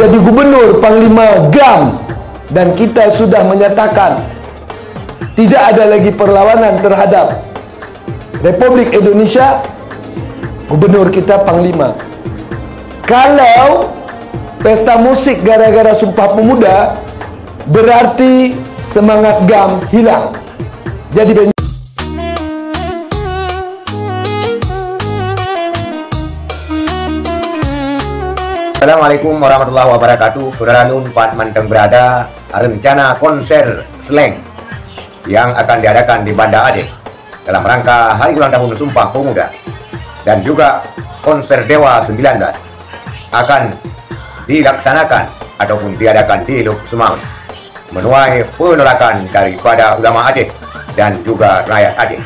menjadi gubernur Panglima GAM, dan kita sudah menyatakan tidak ada lagi perlawanan terhadap Republik Indonesia, gubernur kita Panglima. Kalau pesta musik gara-gara Sumpah Pemuda, berarti semangat GAM hilang. Jadi Assalamualaikum warahmatullahi wabarakatuh. Saudara Nun Pat Manteng berada rencana konser slang yang akan diadakan di Banda Aceh dalam rangka hari ulang tahun Sumpah Pemuda, dan juga konser Dewa 19 akan dilaksanakan ataupun diadakan di Luk Semau, menuai penolakan daripada ulama Aceh dan juga rakyat Aceh.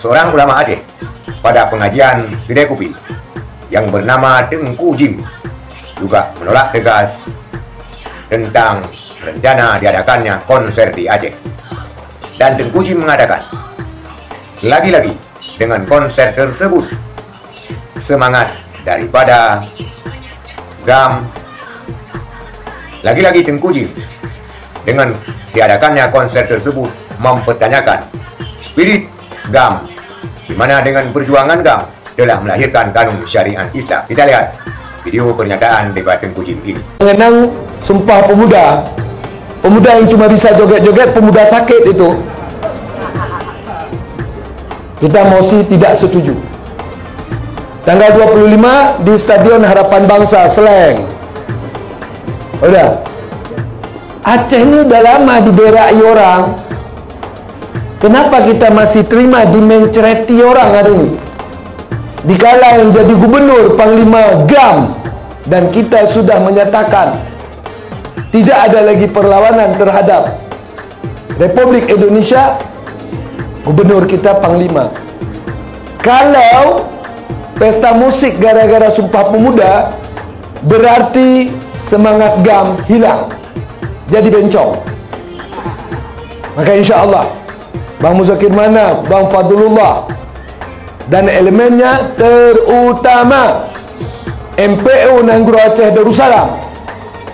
Seorang ulama Aceh pada pengajian di Dekupi yang bernama Tengku Jim juga menolak tegas tentang rencana diadakannya konser di Aceh. Dan Tengku Jim mengatakan, lagi-lagi dengan konser tersebut, semangat daripada GAM, lagi-lagi Tengku Jim dengan diadakannya konser tersebut mempertanyakan spirit GAM, di mana dengan perjuangan GAM telah melahirkan kanun syariat Islam. Kita lihat video pernyataan debat Tengku Jim ini. mengenang Sumpah Pemuda, pemuda yang cuma bisa joget-joget, pemuda sakit itu, kita mosi tidak setuju. Tanggal 25 di Stadion Harapan Bangsa, Slang. Udah, Aceh ini udah lama diberai orang. Kenapa kita masih terima dimencereti orang hari ini? Dikala yang jadi gubernur Panglima GAM, dan kita sudah menyatakan tidak ada lagi perlawanan terhadap Republik Indonesia, gubernur kita Panglima. Kalau pesta musik gara-gara Sumpah Pemuda, berarti semangat GAM hilang, jadi bencong. Maka insya Allah Bang Muzakir Manaf, Bang Fadlullah, dan elemennya terutama MPU Nangguru Aceh Darussalam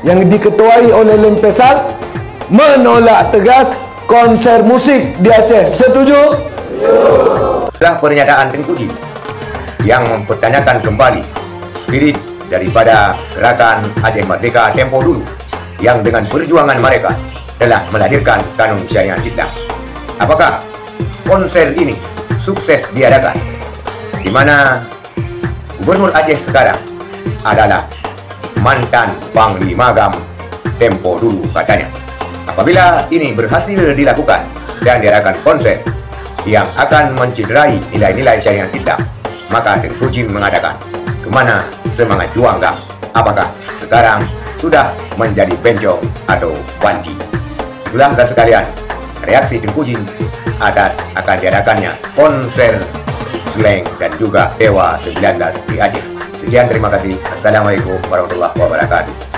yang diketuai oleh Lempesal menolak tegas konser musik di Aceh. Setuju? Setelah pernyataan Tengku Jim yang mempertanyakan kembali spirit daripada gerakan Aceh Merdeka tempo dulu, yang dengan perjuangan mereka telah melahirkan kanun syariat Islam, apakah konser ini sukses diadakan, di mana Gubernur Aceh sekarang adalah mantan Panglima GAM tempo dulu katanya? Apabila ini berhasil dilakukan dan diadakan konser yang akan mencederai nilai-nilai syariat Islam, maka Tengku Jim mengatakan, kemana semangat juang GAM? Apakah sekarang sudah menjadi bencong atau banci? Itulah sekalian reaksi Tengku Jim atas akan diadakannya konser slang dan juga Dewa 19 di Aceh. Sekian, terima kasih. Assalamualaikum warahmatullahi wabarakatuh.